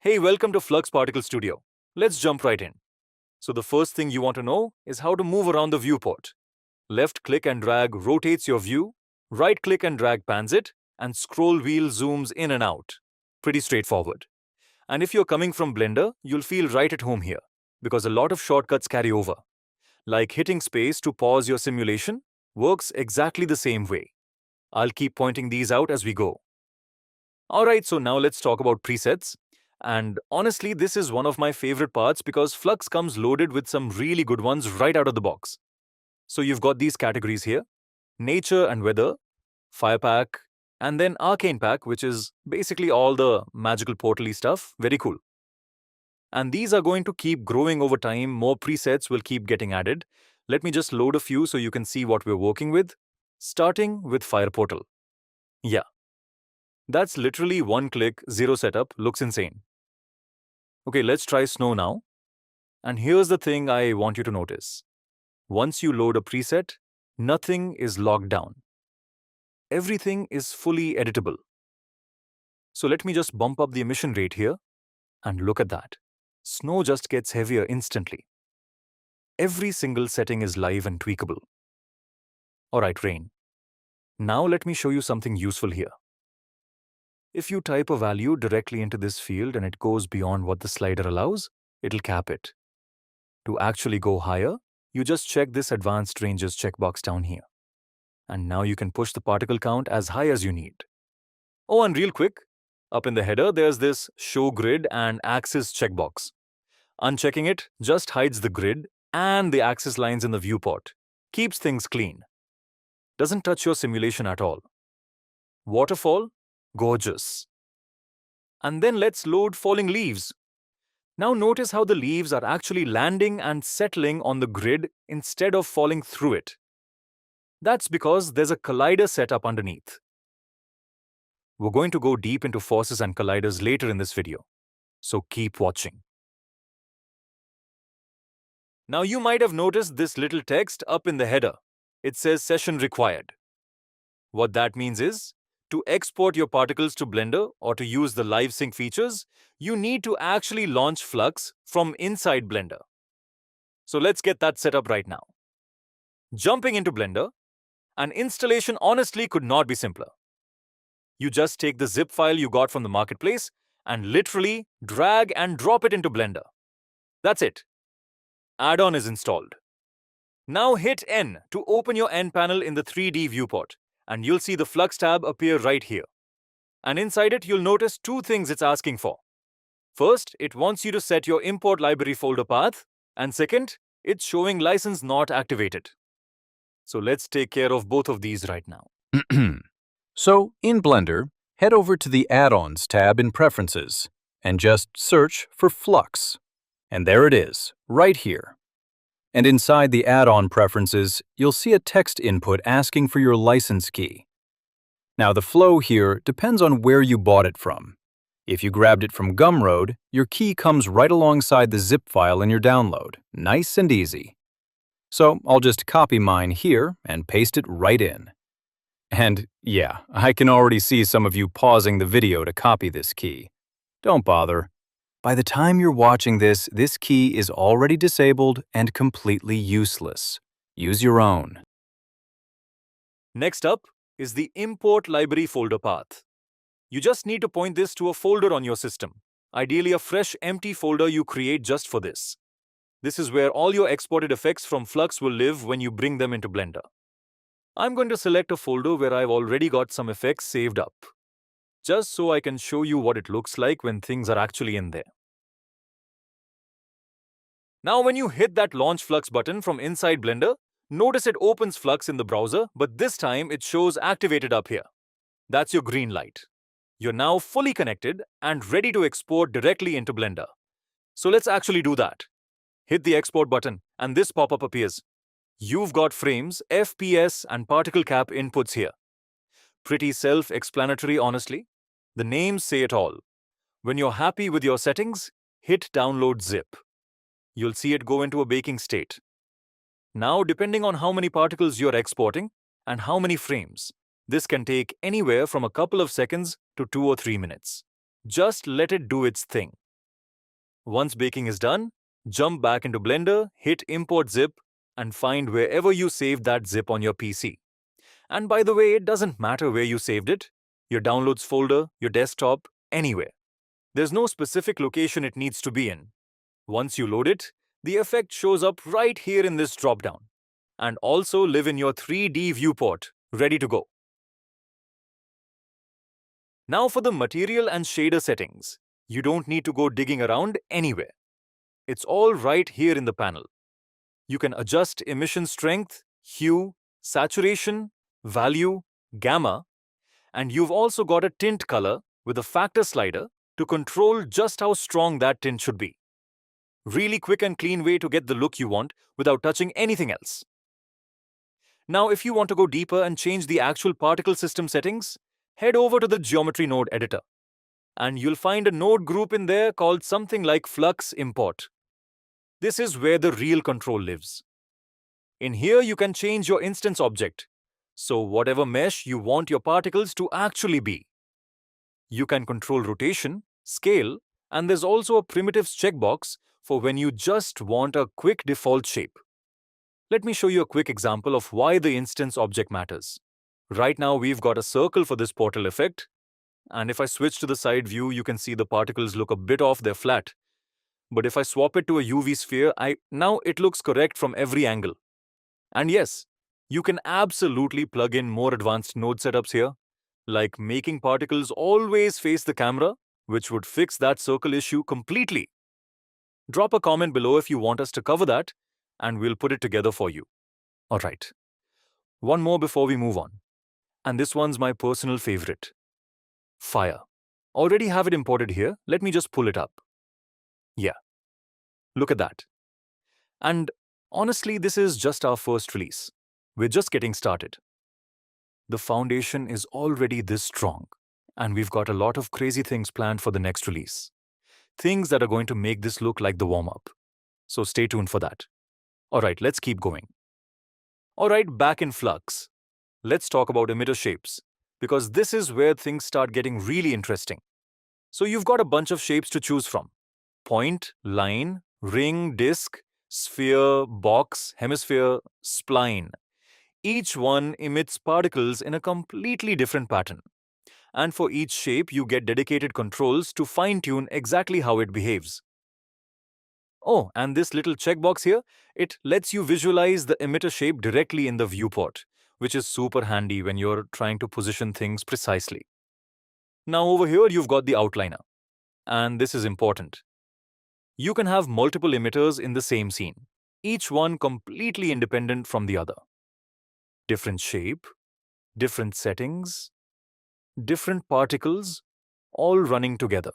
Hey, welcome to Flux Particle Studio. Let's jump right in. So the first thing you want to know is how to move around the viewport. Left click and drag rotates your view, right click and drag pans it, and scroll wheel zooms in and out. Pretty straightforward. And if you're coming from Blender, you'll feel right at home here, because a lot of shortcuts carry over. Like hitting space to pause your simulation works exactly the same way. I'll keep pointing these out as we go. Alright, so now let's talk about presets. And honestly, this is one of my favorite parts because Flux comes loaded with some really good ones right out of the box. So you've got these categories here: Nature and Weather, Fire Pack, and then Arcane Pack, which is basically all the magical portal-y stuff. Very cool. And these are going to keep growing over time. More presets will keep getting added. Let me just load a few so you can see what we're working with. Starting with Fire Portal. Yeah. That's literally one click, zero setup, looks insane. Okay, let's try snow now. And here's the thing I want you to notice. Once you load a preset, nothing is locked down. Everything is fully editable. So let me just bump up the emission rate here, and look at that. Snow just gets heavier instantly. Every single setting is live and tweakable. Alright, rain. Now let me show you something useful here. If you type a value directly into this field and it goes beyond what the slider allows, it'll cap it. To actually go higher, you just check this Advanced Ranges checkbox down here. And now you can push the particle count as high as you need. Oh, and real quick, up in the header, there's this Show Grid and Axis checkbox. Unchecking it just hides the grid and the axis lines in the viewport. Keeps things clean. Doesn't touch your simulation at all. Waterfall? Gorgeous. And then let's load falling leaves. Now notice how the leaves are actually landing and settling on the grid instead of falling through it. That's because there's a collider set up underneath. We're going to go deep into forces and colliders later in this video, so keep watching. Now you might have noticed this little text up in the header. It says Session Required. What that means is, to export your particles to Blender or to use the live sync features, you need to actually launch Flux from inside Blender. So let's get that set up right now. Jumping into Blender, an installation honestly could not be simpler. You just take the zip file you got from the marketplace and literally drag and drop it into Blender. That's it. Add-on is installed. Now hit N to open your N panel in the 3D viewport, and you'll see the Flux tab appear right here. And inside it, you'll notice two things it's asking for. First, it wants you to set your import library folder path, and second, it's showing license not activated. So let's take care of both of these right now. So, in Blender, head over to the Add-ons tab in Preferences, and just search for Flux. And there it is, right here. And inside the add-on preferences, you'll see a text input asking for your license key. Now the flow here depends on where you bought it from. If you grabbed it from Gumroad, your key comes right alongside the zip file in your download, nice and easy. So I'll just copy mine here and paste it right in. And yeah, I can already see some of you pausing the video to copy this key. Don't bother. By the time you're watching this, this key is already disabled and completely useless. Use your own. Next up is the import library folder path. You just need to point this to a folder on your system, ideally a fresh empty folder you create just for this. This is where all your exported effects from Flux will live when you bring them into Blender. I'm going to select a folder where I've already got some effects saved up, just so I can show you what it looks like when things are actually in there. Now when you hit that Launch Flux button from inside Blender, notice it opens Flux in the browser, but this time it shows activated up here. That's your green light. You're now fully connected and ready to export directly into Blender. So let's actually do that. Hit the export button and this pop-up appears. You've got frames, FPS and particle cap inputs here. Pretty self-explanatory, honestly. The names say it all. When you're happy with your settings, hit Download Zip. You'll see it go into a baking state. Now, depending on how many particles you're exporting and how many frames, this can take anywhere from a couple of seconds to 2 or 3 minutes. Just let it do its thing. Once baking is done, jump back into Blender, hit Import Zip, and find wherever you saved that zip on your PC. And by the way, it doesn't matter where you saved it, your downloads folder, your desktop, anywhere. There's no specific location it needs to be in. Once you load it, the effect shows up right here in this dropdown. And also live in your 3D viewport, ready to go. Now for the material and shader settings. You don't need to go digging around anywhere. It's all right here in the panel. You can adjust emission strength, hue, saturation, value, gamma, and you've also got a tint color with a factor slider to control just how strong that tint should be. Really quick and clean way to get the look you want without touching anything else. Now if you want to go deeper and change the actual particle system settings, head over to the geometry node editor. And you'll find a node group in there called something like Flux Import. This is where the real control lives. In here you can change your instance object, so whatever mesh you want your particles to actually be. You can control rotation, scale, and there's also a primitives checkbox for when you just want a quick default shape. Let me show you a quick example of why the instance object matters. Right now we've got a circle for this portal effect, and if I switch to the side view, you can see the particles look a bit off, they're flat. But if I swap it to a UV sphere, now it looks correct from every angle. And yes, you can absolutely plug in more advanced node setups here, like making particles always face the camera, which would fix that circle issue completely. Drop a comment below if you want us to cover that, and we'll put it together for you. Alright, one more before we move on. And this one's my personal favorite. Fire. Already have it imported here, let me just pull it up. Yeah, look at that. And honestly, this is just our first release. We're just getting started. The foundation is already this strong, and we've got a lot of crazy things planned for the next release. Things that are going to make this look like the warm-up. So stay tuned for that. Alright, let's keep going. Alright, back in Flux. Let's talk about emitter shapes, because this is where things start getting really interesting. So you've got a bunch of shapes to choose from. Point, line, ring, disc, sphere, box, hemisphere, spline. Each one emits particles in a completely different pattern. And for each shape, you get dedicated controls to fine-tune exactly how it behaves. Oh, and this little checkbox here, it lets you visualize the emitter shape directly in the viewport, which is super handy when you're trying to position things precisely. Now over here, you've got the outliner. And this is important. You can have multiple emitters in the same scene, each one completely independent from the other. Different shape, different settings, different particles, all running together.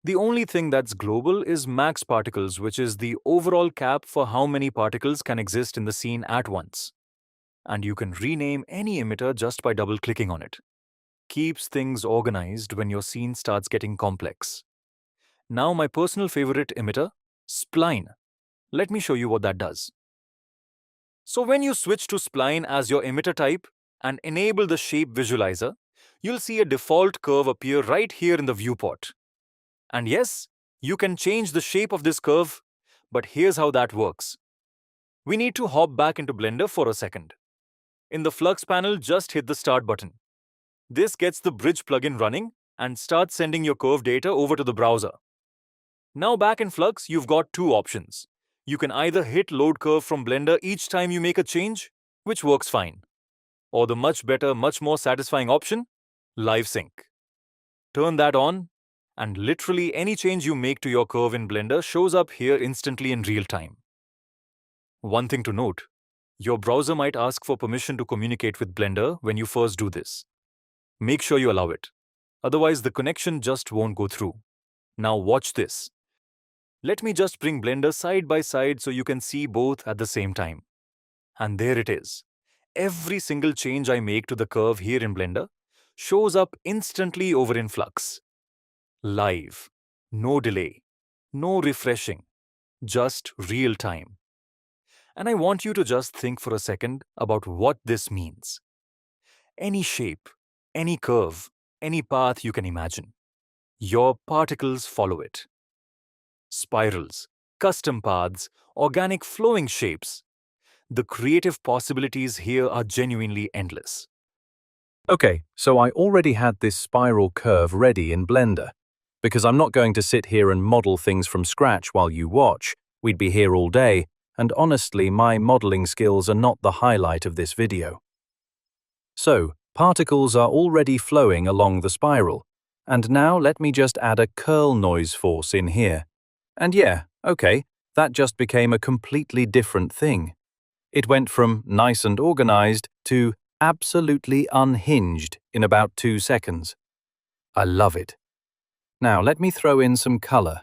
The only thing that's global is max particles, which is the overall cap for how many particles can exist in the scene at once. And you can rename any emitter just by double-clicking on it. Keeps things organized when your scene starts getting complex. Now my personal favorite emitter, Spline. Let me show you what that does. So when you switch to Spline as your emitter type and enable the shape visualizer, you'll see a default curve appear right here in the viewport. And yes, you can change the shape of this curve, but here's how that works. We need to hop back into Blender for a second. In the Flux panel, just hit the Start button. This gets the bridge plugin running and starts sending your curve data over to the browser. Now back in Flux, you've got two options. You can either hit Load Curve from Blender each time you make a change, which works fine. Or the much better, much more satisfying option, Live Sync. Turn that on, and literally any change you make to your curve in Blender shows up here instantly in real time. One thing to note, your browser might ask for permission to communicate with Blender when you first do this. Make sure you allow it. Otherwise, the connection just won't go through. Now watch this. Let me just bring Blender side by side so you can see both at the same time. And there it is. Every single change I make to the curve here in Blender shows up instantly over in Flux. Live. No delay. No refreshing. Just real time. And I want you to just think for a second about what this means. Any shape, any curve, any path you can imagine. Your particles follow it. spirals, custom paths, organic flowing shapes. The creative possibilities here are genuinely endless. Okay, so I already had this spiral curve ready in Blender. Because I'm not going to sit here and model things from scratch while you watch. We'd be here all day, and honestly, my modeling skills are not the highlight of this video. So, particles are already flowing along the spiral, and now let me just add a curl noise force in here. And yeah, okay, that just became a completely different thing. It went from nice and organized to absolutely unhinged in about 2 seconds. I love it. Now let me throw in some color.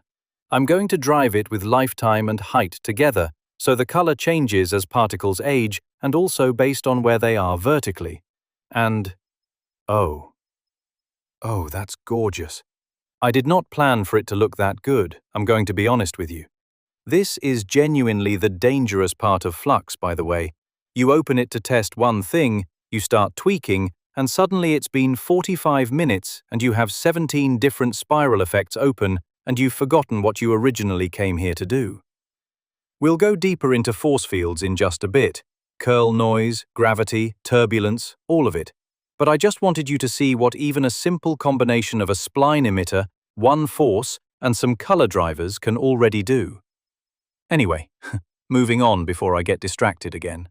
I'm going to drive it with lifetime and height together, so the color changes as particles age and also based on where they are vertically. And oh, that's gorgeous. I did not plan for it to look that good, I'm going to be honest with you. This is genuinely the dangerous part of Flux, by the way. You open it to test one thing, you start tweaking, and suddenly it's been 45 minutes and you have 17 different spiral effects open and you've forgotten what you originally came here to do. We'll go deeper into force fields in just a bit. Curl noise, gravity, turbulence, all of it. But I just wanted you to see what even a simple combination of a spline emitter, one force, and some color drivers can already do. Anyway, moving on before I get distracted again.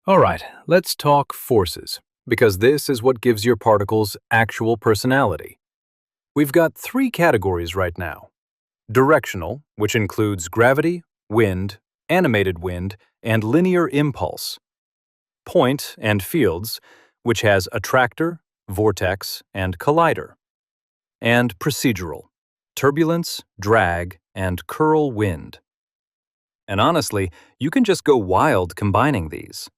Alright, let's talk forces, because this is what gives your particles actual personality. We've got 3 categories right now. Directional, which includes gravity, wind, animated wind, and linear impulse. Point and fields, which has attractor, vortex, and collider. And procedural, turbulence, drag, and curl wind. And honestly, you can just go wild combining these.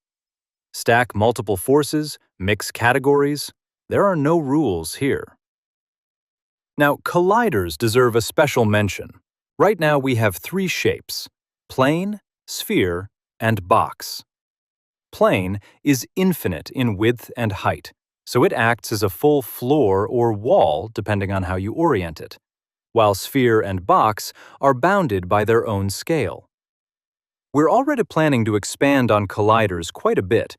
Stack multiple forces, mix categories. There are no rules here. Now, colliders deserve a special mention. Right now we have 3 shapes: plane, sphere, and box. Plane is infinite in width and height, so it acts as a full floor or wall depending on how you orient it, while sphere and box are bounded by their own scale. We're already planning to expand on colliders quite a bit.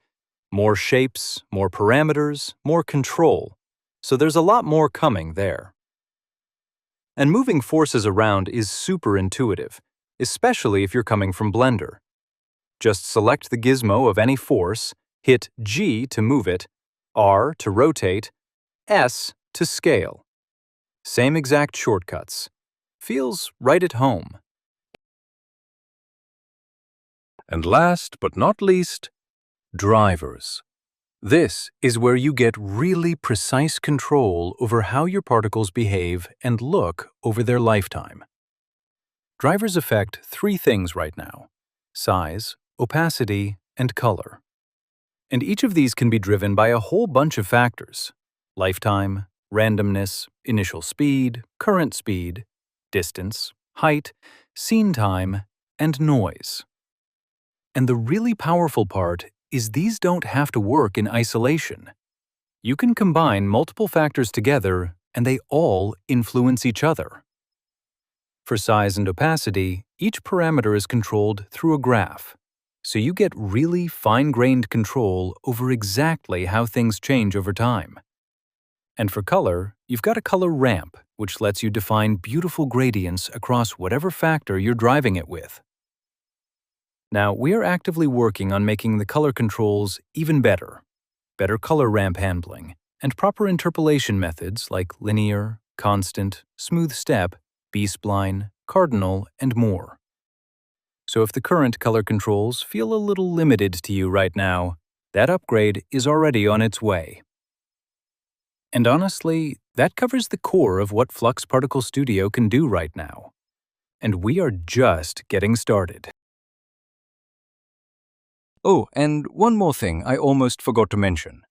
More shapes, more parameters, more control. So there's a lot more coming there. And moving forces around is super intuitive, especially if you're coming from Blender. Just select the gizmo of any force, hit G to move it, R to rotate, S to scale. Same exact shortcuts. Feels right at home. And last but not least, drivers. This is where you get really precise control over how your particles behave and look over their lifetime. Drivers affect 3 things right now: size, opacity, and color. And each of these can be driven by a whole bunch of factors: lifetime, randomness, initial speed, current speed, distance, height, scene time, and noise. And the really powerful part is these don't have to work in isolation. You can combine multiple factors together and they all influence each other. For size and opacity, each parameter is controlled through a graph, so you get really fine-grained control over exactly how things change over time. And for color, you've got a color ramp, which lets you define beautiful gradients across whatever factor you're driving it with. Now, we are actively working on making the color controls even better. Better color ramp handling, and proper interpolation methods like linear, constant, smooth step, B-spline, cardinal, and more. So if the current color controls feel a little limited to you right now, that upgrade is already on its way. And honestly, that covers the core of what Flux Particle Studio can do right now. And we are just getting started. Oh, and one more thing I almost forgot to mention.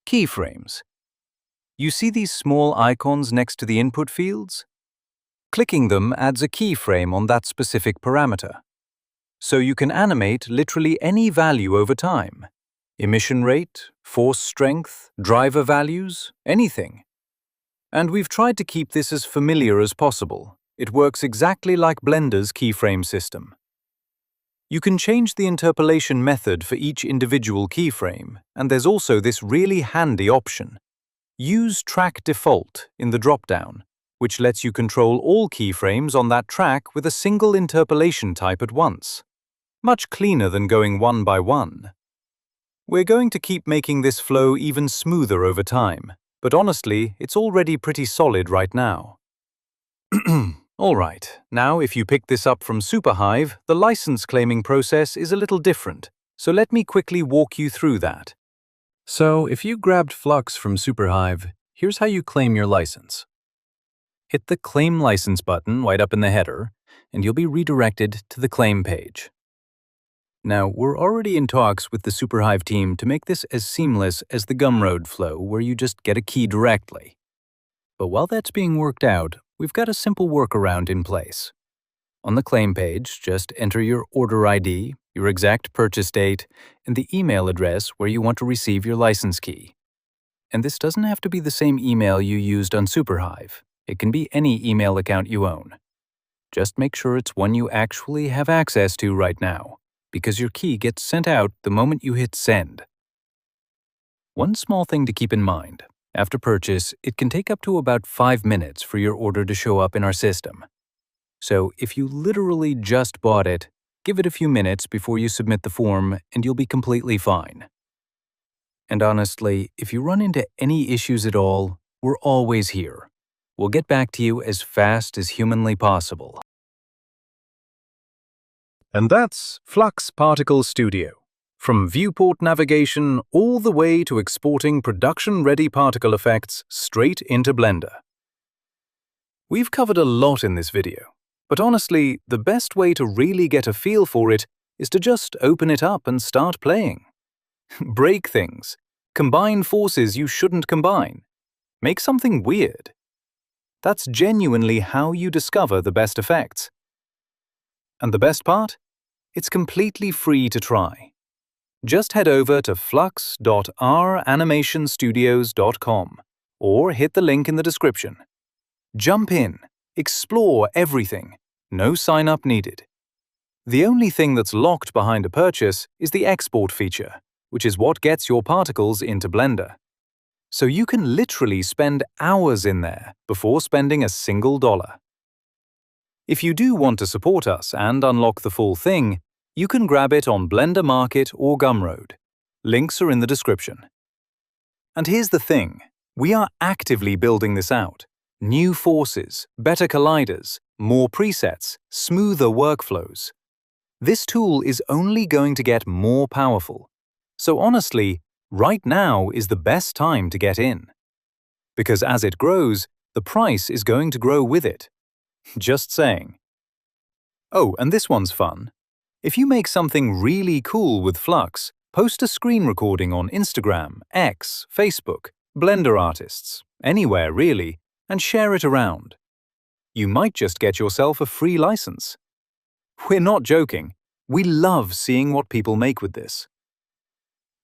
Keyframes. You see these small icons next to the input fields? Clicking them adds a keyframe on that specific parameter. So you can animate literally any value over time. Emission rate, force strength, driver values, anything. And we've tried to keep this as familiar as possible. It works exactly like Blender's keyframe system. You can change the interpolation method for each individual keyframe, and there's also this really handy option. Use Track Default in the dropdown, which lets you control all keyframes on that track with a single interpolation type at once. Much cleaner than going one by one. We're going to keep making this flow even smoother over time, but honestly, it's already pretty solid right now. Alright, now if you picked this up from Superhive, the license claiming process is a little different, so let me quickly walk you through that. So, if you grabbed Flux from Superhive, here's how you claim your license. Hit the Claim License button right up in the header, and you'll be redirected to the claim page. Now, we're already in talks with the Superhive team to make this as seamless as the Gumroad flow, where you just get a key directly. But while that's being worked out, we've got a simple workaround in place. On the claim page, just enter your order ID, your exact purchase date, and the email address where you want to receive your license key. And this doesn't have to be the same email you used on Superhive. It can be any email account you own. Just make sure it's one you actually have access to right now, because your key gets sent out the moment you hit send. One small thing to keep in mind. After purchase, it can take up to about 5 minutes for your order to show up in our system. So if you literally just bought it, give it a few minutes before you submit the form and you'll be completely fine. And honestly, if you run into any issues at all, we're always here. We'll get back to you as fast as humanly possible. And that's Flux Particle Studio. From viewport navigation all the way to exporting production-ready particle effects straight into Blender. We've covered a lot in this video, but honestly, the best way to really get a feel for it is to just open it up and start playing. Break things. Combine forces you shouldn't combine. Make something weird. That's genuinely how you discover the best effects. And the best part? It's completely free to try. Just head over to flux.ranimationstudios.com or hit the link in the description. Jump in, explore everything, no sign-up needed. The only thing that's locked behind a purchase is the export feature, which is what gets your particles into Blender. So you can literally spend hours in there before spending a single dollar. If you do want to support us and unlock the full thing, you can grab it on Blender Market or Gumroad. Links are in the description. And here's the thing, we are actively building this out. New forces, better colliders, more presets, smoother workflows. This tool is only going to get more powerful. So honestly, right now is the best time to get in. Because as it grows, the price is going to grow with it. Just saying. Oh, and this one's fun. If you make something really cool with Flux, post a screen recording on Instagram, X, Facebook, Blender Artists, anywhere really, and share it around. You might just get yourself a free license. We're not joking. We love seeing what people make with this.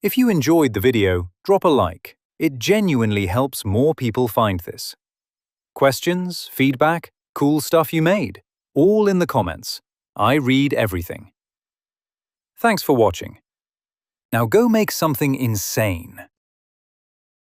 If you enjoyed the video, drop a like. It genuinely helps more people find this. Questions, feedback, cool stuff you made, all in the comments. I read everything. Thanks for watching. Now go make something insane.